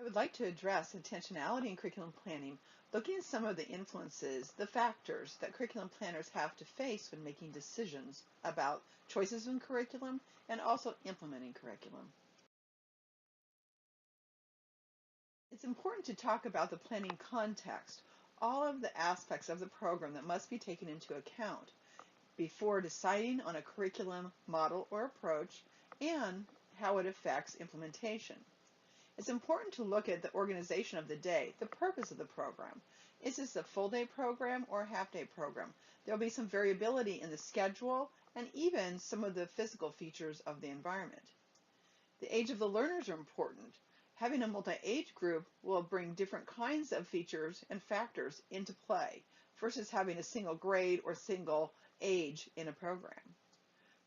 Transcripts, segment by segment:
I would like to address intentionality in curriculum planning, looking at some of the influences, the factors that curriculum planners have to face when making decisions about choices in curriculum and also implementing curriculum. It's important to talk about the planning context, all of the aspects of the program that must be taken into account before deciding on a curriculum model or approach and how it affects implementation. It's important to look at the organization of the day, the purpose of the program. Is this a full day program or a half day program? There will be some variability in the schedule and even some of the physical features of the environment. The age of the learners are important. Having a multi-age group will bring different kinds of features and factors into play versus having a single grade or single age in a program.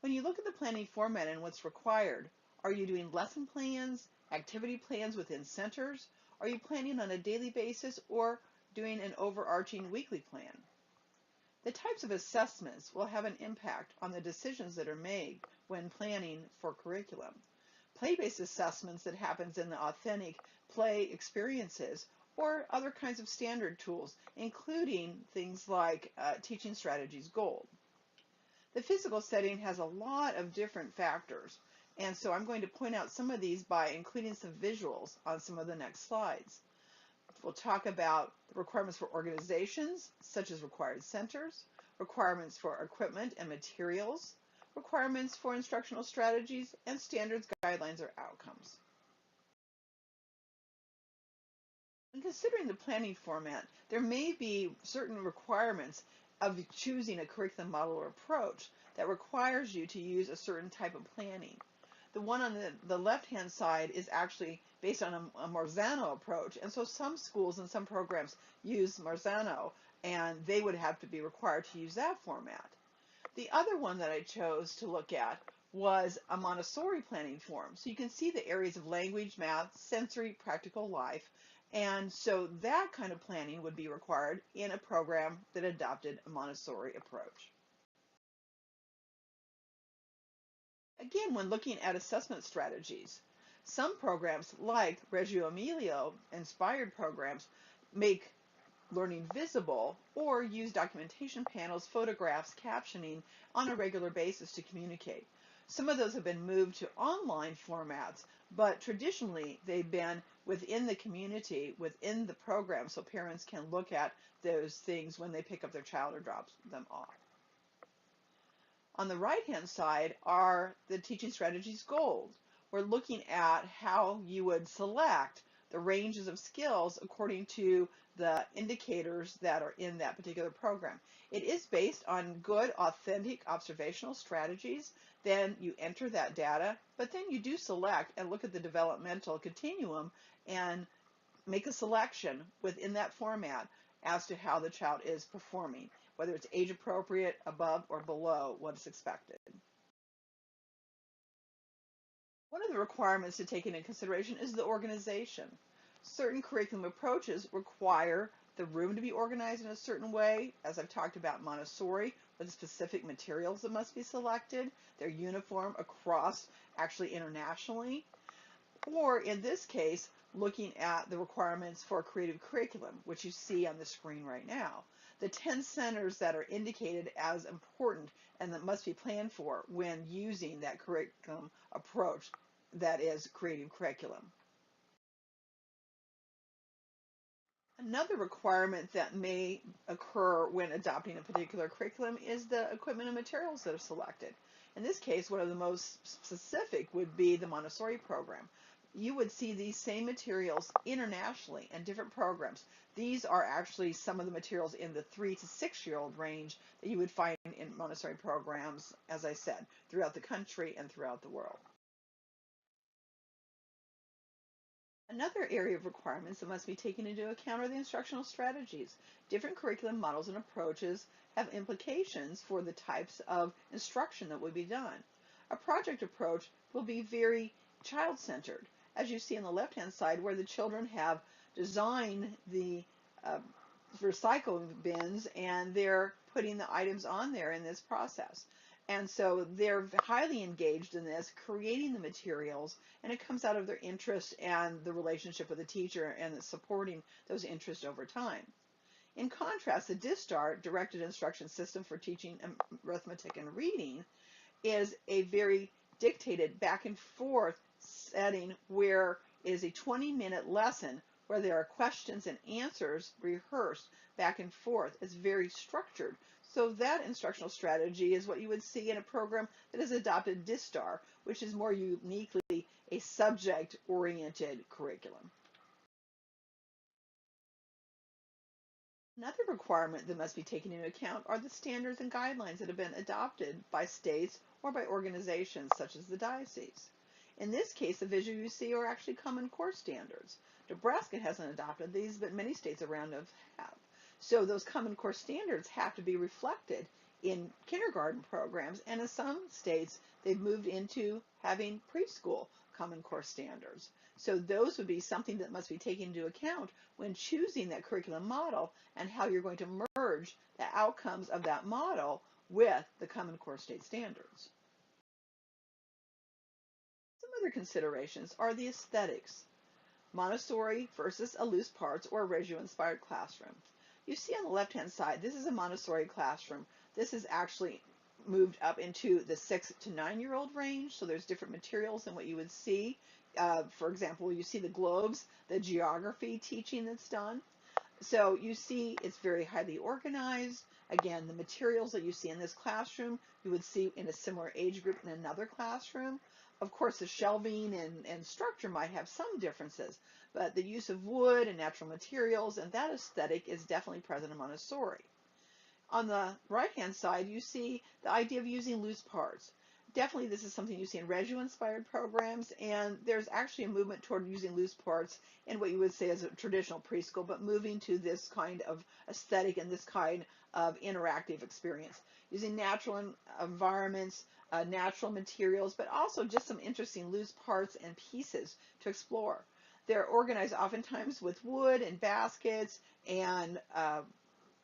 When you look at the planning format and what's required, are you doing lesson plans, activity plans within centers? Are you planning on a daily basis or doing an overarching weekly plan? The types of assessments will have an impact on the decisions that are made when planning for curriculum. Play-based assessments that happens in the authentic play experiences or other kinds of standard tools, including things like teaching strategies gold. The physical setting has a lot of different factors, and so I'm going to point out some of these by including some visuals on some of the next slides. We'll talk about the requirements for organizations, such as required centers, requirements for equipment and materials, requirements for instructional strategies, and standards, guidelines, or outcomes. When considering the planning format, there may be certain requirements of choosing a curriculum model or approach that requires you to use a certain type of planning. The one on the left-hand side is actually based on a Marzano approach, and so some schools and some programs use Marzano, and they would have to be required to use that format. The other one that I chose to look at was a Montessori planning form. So you can see the areas of language, math, sensory, practical life. And so that kind of planning would be required in a program that adopted a Montessori approach. Again, when looking at assessment strategies, some programs like Reggio Emilia inspired programs make learning visible or use documentation panels, photographs, captioning on a regular basis to communicate. Some of those have been moved to online formats, but traditionally they've been within the community, within the program, so parents can look at those things when they pick up their child or drop them off. On the right-hand side are the teaching strategies goals. We're looking at how you would select the ranges of skills according to the indicators that are in that particular program. It is based on good, authentic observational strategies. Then you enter that data, but then you do select and look at the developmental continuum and make a selection within that format as to how the child is performing, whether it's age appropriate, above, or below what is expected. One of the requirements to take into consideration is the organization. Certain curriculum approaches require the room to be organized in a certain way, as I've talked about Montessori, with specific materials that must be selected. They're uniform across, actually internationally. Or in this case, looking at the requirements for creative curriculum, which you see on the screen right now. The 10 centers that are indicated as important and that must be planned for when using that curriculum approach that is creative curriculum. Another requirement that may occur when adopting a particular curriculum is the equipment and materials that are selected. In this case, one of the most specific would be the Montessori program. You would see these same materials internationally in different programs. These are actually some of the materials in the 3 to 6-year-old range that you would find in Montessori programs, as I said, throughout the country and throughout the world. Another area of requirements that must be taken into account are the instructional strategies. Different curriculum models and approaches have implications for the types of instruction that will be done. A project approach will be very child-centered, as you see on the left-hand side where the children have designed the recycling bins and they're putting the items on there in this process. And so they're highly engaged in this, creating the materials, and it comes out of their interest and the relationship with the teacher and supporting those interests over time. In contrast, the DISTAR, Directed Instruction System for Teaching Arithmetic and Reading, is a very dictated back and forth setting where it is a 20-minute lesson where there are questions and answers rehearsed back and forth. It's very structured. So that instructional strategy is what you would see in a program that has adopted DISTAR, which is more uniquely a subject-oriented curriculum. Another requirement that must be taken into account are the standards and guidelines that have been adopted by states or by organizations such as the diocese. In this case, the visual you see are actually Common Core standards. Nebraska hasn't adopted these, but many states around us have. So those Common Core standards have to be reflected in kindergarten programs, and in some states, they've moved into having preschool Common Core standards. So those would be something that must be taken into account when choosing that curriculum model and how you're going to merge the outcomes of that model with the Common Core state standards. Some other considerations are the aesthetics. Montessori versus a loose parts or Reggio-inspired classroom. You see on the left-hand side, this is a Montessori classroom. This is actually moved up into the 6 to 9-year-old range, so there's different materials than what you would see. For example, you see the globes, the geography teaching that's done. So you see it's very highly organized. Again, the materials that you see in this classroom, you would see in a similar age group in another classroom. Of course, the shelving and structure might have some differences, but the use of wood and natural materials and that aesthetic is definitely present in Montessori. On the right-hand side, you see the idea of using loose parts. Definitely this is something you see in Reggio-inspired programs, and there's actually a movement toward using loose parts in what you would say is a traditional preschool, but moving to this kind of aesthetic and this kind of interactive experience. Using natural environments, natural materials, but also just some interesting loose parts and pieces to explore. They're organized oftentimes with wood and baskets and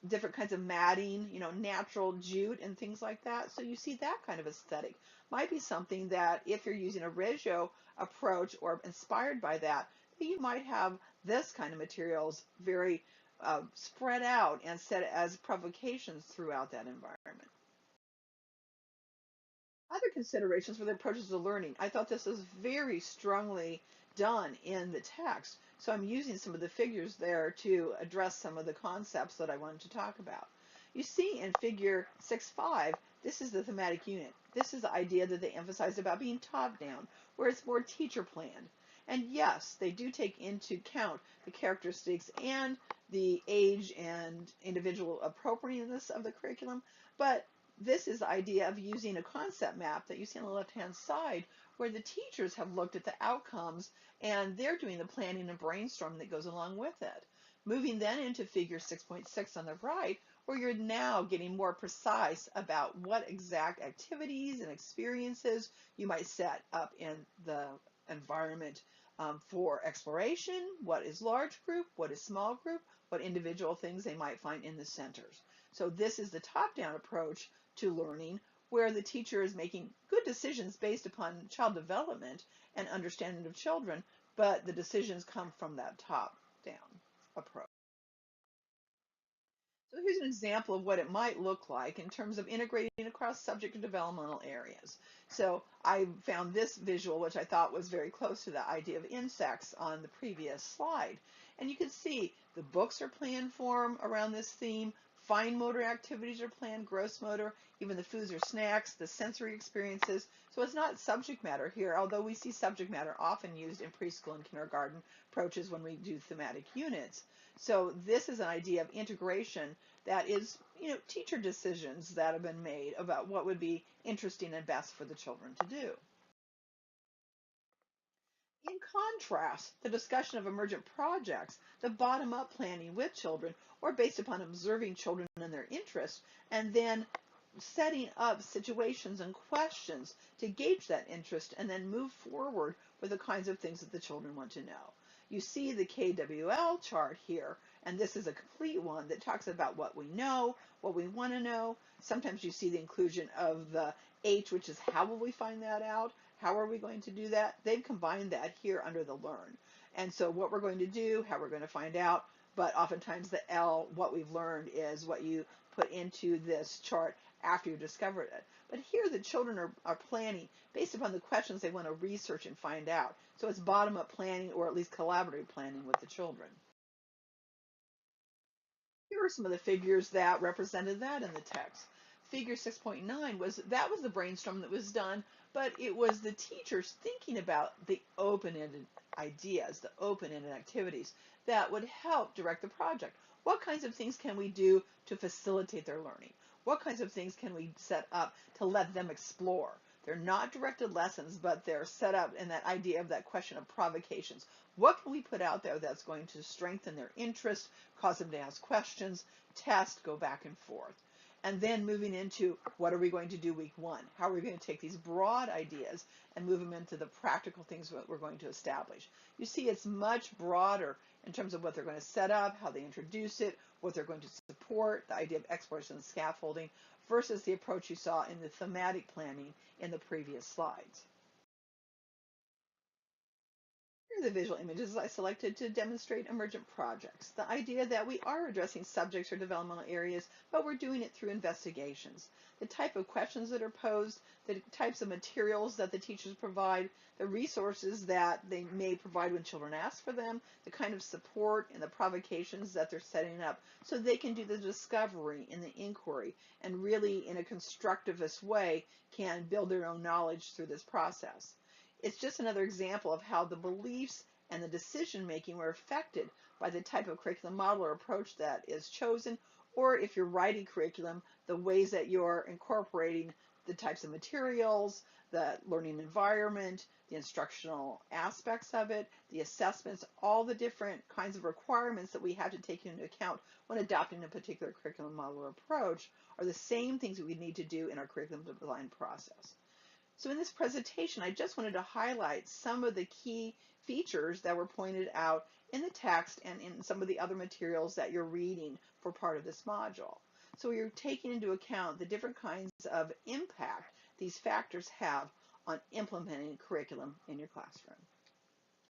different kinds of matting, natural jute and things like that. So you see that kind of aesthetic might be something that if you're using a Reggio approach or inspired by that, you might have this kind of materials very spread out and set as provocations throughout that environment. Other considerations for the approaches to learning. I thought this was very strongly done in the text, so I'm using some of the figures there to address some of the concepts that I wanted to talk about. You see in figure 6.5, this is the thematic unit. This is the idea that they emphasized about being top-down, where it's more teacher-planned. And yes, they do take into account the characteristics and the age and individual appropriateness of the curriculum, but this is the idea of using a concept map that you see on the left-hand side where the teachers have looked at the outcomes and they're doing the planning and brainstorming that goes along with it. Moving then into figure 6.6 on the right, where you're now getting more precise about what exact activities and experiences you might set up in the environment for exploration, what is large group, what is small group, what individual things they might find in the centers. So this is the top-down approach to learning, where the teacher is making good decisions based upon child development and understanding of children, but the decisions come from that top-down approach. So here's an example of what it might look like in terms of integrating across subject and developmental areas. So I found this visual, which I thought was very close to the idea of insects on the previous slide. And you can see the books are planned for them around this theme. Fine motor activities are planned, gross motor, even the foods or snacks, the sensory experiences. So it's not subject matter here, although we see subject matter often used in preschool and kindergarten approaches when we do thematic units. So this is an idea of integration that is, teacher decisions that have been made about what would be interesting and best for the children to do. In contrast, the discussion of emergent projects, the bottom-up planning with children, or based upon observing children and their interests, and then setting up situations and questions to gauge that interest and then move forward with the kinds of things that the children want to know. You see the KWL chart here, and this is a complete one that talks about what we know, what we want to know. Sometimes you see the inclusion of the H, which is how will we find that out? How are we going to do that? They've combined that here under the learn. And so what we're going to do, how we're going to find out, but oftentimes the L, what we've learned, is what you put into this chart after you've discovered it. But here the children are planning based upon the questions they want to research and find out. So it's bottom-up planning, or at least collaborative planning with the children. Here are some of the figures that represented that in the text. Figure 6.9 was the brainstorm that was done, but it was the teachers thinking about the open-ended ideas, the open-ended activities that would help direct the project. What kinds of things can we do to facilitate their learning? What kinds of things can we set up to let them explore? They're not directed lessons, but they're set up in that idea of that question of provocations. What can we put out there that's going to strengthen their interest, cause them to ask questions, test, go back and forth? And then moving into what are we going to do week one? How are we going to take these broad ideas and move them into the practical things that we're going to establish? You see, it's much broader in terms of what they're going to set up, how they introduce it, what they're going to support, the idea of exploration and scaffolding, versus the approach you saw in the thematic planning in the previous slides. Here are the visual images I selected to demonstrate emergent projects. The idea that we are addressing subjects or developmental areas, but we're doing it through investigations. The type of questions that are posed, the types of materials that the teachers provide, the resources that they may provide when children ask for them, the kind of support and the provocations that they're setting up so they can do the discovery and the inquiry and really in a constructivist way can build their own knowledge through this process. It's just another example of how the beliefs and the decision making were affected by the type of curriculum model or approach that is chosen, or if you're writing curriculum, the ways that you're incorporating the types of materials, the learning environment, the instructional aspects of it, the assessments, all the different kinds of requirements that we have to take into account when adopting a particular curriculum model or approach are the same things that we need to do in our curriculum design process. So in this presentation, I just wanted to highlight some of the key features that were pointed out in the text and in some of the other materials that you're reading for part of this module. So you're taking into account the different kinds of impact these factors have on implementing curriculum in your classroom.